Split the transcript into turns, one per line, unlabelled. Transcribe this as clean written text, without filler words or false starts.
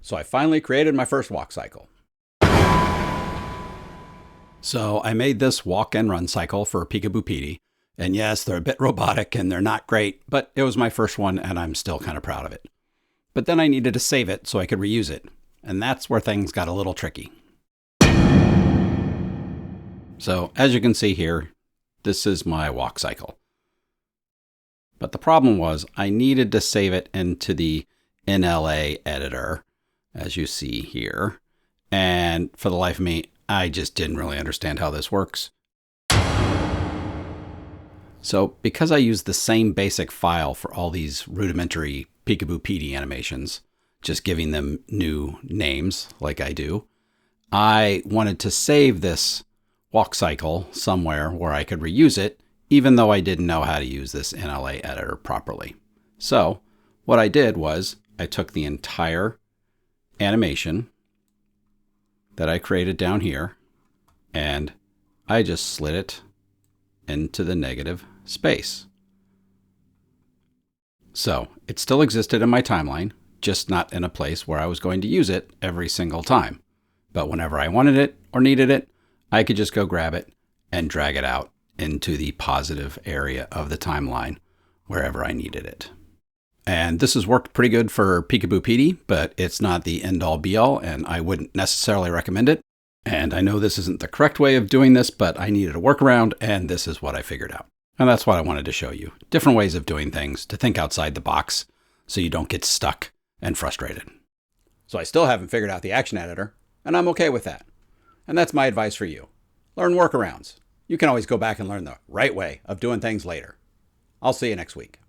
So I finally created my first walk cycle. So I made this walk and run cycle for Peekaboo PD. And yes, they're a bit robotic and they're not great, but it was my first one and I'm still kind of proud of it. But then I needed to save it so I could reuse it. And that's where things got a little tricky. So as you can see here, this is my walk cycle. But the problem was I needed to save it into the NLA editor, as you see here. And for the life of me, I just didn't really understand how this works. So because I use the same basic file for all these rudimentary Peekaboo PD animations, just giving them new names like I do, I wanted to save this walk cycle somewhere where I could reuse it, even though I didn't know how to use this NLA editor properly. So what I did was I took the entire animation that I created down here and I just slid it into the negative space. So it still existed in my timeline, just not in a place where I was going to use it every single time. But whenever I wanted it or needed it, I could just go grab it and drag it out into the positive area of the timeline wherever I needed it. And this has worked pretty good for Peekaboo PD, but it's not the end-all be-all, and I wouldn't necessarily recommend it. And I know this isn't the correct way of doing this, but I needed a workaround, and this is what I figured out. And that's what I wanted to show you. Different ways of doing things, to think outside the box so you don't get stuck and frustrated. So I still haven't figured out the action editor, and I'm okay with that. And that's my advice for you. Learn workarounds. You can always go back and learn the right way of doing things later. I'll see you next week.